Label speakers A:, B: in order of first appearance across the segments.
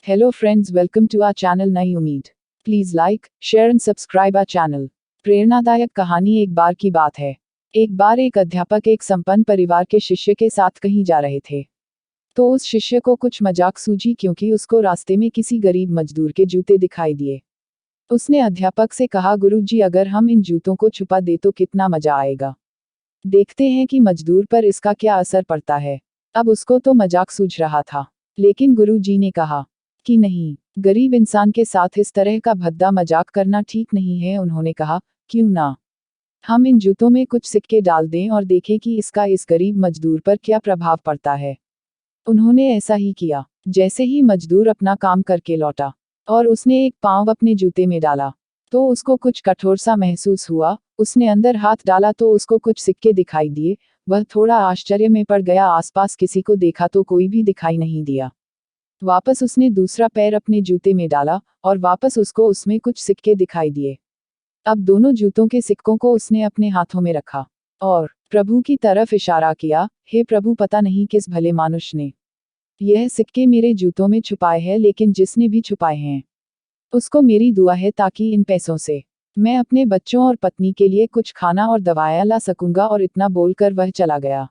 A: Hello friends, welcome to our channel नई उम्मीद। Please like, share and subscribe our channel. प्रेरणादायक कहानी। एक बार की बात है। एक बार एक अध्यापक एक संपन्न परिवार के शिष्य के साथ कहीं जा रहे थे। तो उस शिष्य को कुछ मजाक सूझी क्योंकि उसको रास्ते में किसी गरीब मजदूर के जूते दिखाई दिए। उसने अध्यापक से कहा, गुरुजी, अगर हम इन जूतों को छुपा दे तो कितना मजा आएगा। देखते हैं कि मजदूर पर इसका क्या असर पड़ता है। अब उसको तो मजाक सूझ रहा था, लेकिन गुरुजी ने कहा कि नहीं, गरीब इंसान के साथ इस तरह का भद्दा मजाक करना ठीक नहीं है। उन्होंने कहा, क्यों ना हम इन जूतों में कुछ सिक्के डाल दें और देखें कि इसका इस गरीब मजदूर पर क्या प्रभाव पड़ता है। उन्होंने ऐसा ही किया। जैसे ही मजदूर अपना काम करके लौटा और उसने एक पांव अपने जूते में डाला तो उसको कुछ कठोर सा महसूस हुआ। उसने अंदर हाथ डाला तो उसको कुछ सिक्के दिखाई दिए। वह थोड़ा आश्चर्य में पड़ गया। आसपास किसी को देखा तो कोई भी दिखाई नहीं दिया। वापस उसने दूसरा पैर अपने जूते में डाला और वापस उसको उसमें कुछ सिक्के दिखाई दिए। अब दोनों जूतों के सिक्कों को उसने अपने हाथों में रखा और प्रभु की तरफ इशारा किया, हे प्रभु, पता नहीं किस भले मानुष ने यह सिक्के मेरे जूतों में छुपाए हैं, लेकिन जिसने भी छुपाए हैं उसको मेरी दुआ है ताकि इन पैसों से मैं अपने बच्चों और पत्नी के लिए कुछ खाना और दवाएं ला सकूंगा। और इतना बोलकर वह चला गया।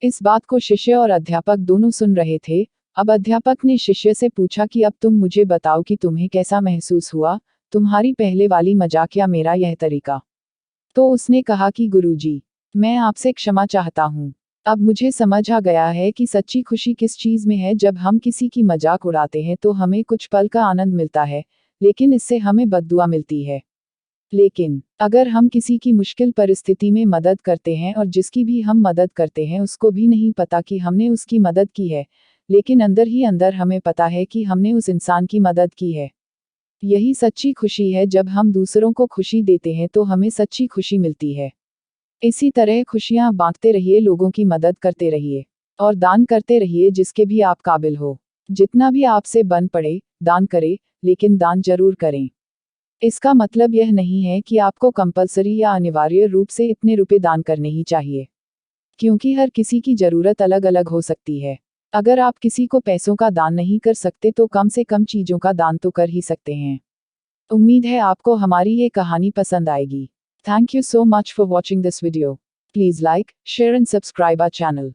A: इस बात को शिष्य और अध्यापक दोनों सुन रहे थे। अब अध्यापक ने शिष्य से पूछा कि अब तुम मुझे बताओ कि तुम्हें कैसा महसूस हुआ, तुम्हारी पहले वाली मजाक या मेरा यह तरीका। तो उसने कहा कि गुरुजी, मैं आपसे क्षमा चाहता हूँ। अब मुझे समझ आ गया है कि सच्ची खुशी किस चीज में है। जब हम किसी की मजाक उड़ाते हैं तो हमें कुछ पल का आनंद मिलता है, लेकिन इससे हमें बद्दुआ मिलती है। लेकिन अगर हम किसी की मुश्किल परिस्थिति में मदद करते हैं और जिसकी भी हम मदद करते हैं उसको भी नहीं पता कि हमने उसकी मदद की है, लेकिन अंदर ही अंदर हमें पता है कि हमने उस इंसान की मदद की है, यही सच्ची खुशी है। जब हम दूसरों को खुशी देते हैं तो हमें सच्ची खुशी मिलती है। इसी तरह खुशियां बांटते रहिए, लोगों की मदद करते रहिए और दान करते रहिए जिसके भी आप काबिल हो। जितना भी आपसे बन पड़े दान करें, लेकिन दान जरूर करें। इसका मतलब यह नहीं है कि आपको कंपलसरी या अनिवार्य रूप से इतने रुपए दान करने ही चाहिए, क्योंकि हर किसी की जरूरत अलग अलग हो सकती है। अगर आप किसी को पैसों का दान नहीं कर सकते तो कम से कम चीजों का दान तो कर ही सकते हैं। उम्मीद है आपको हमारी ये कहानी पसंद आएगी। Thank you so much for watching this video. Please like, share and subscribe our channel.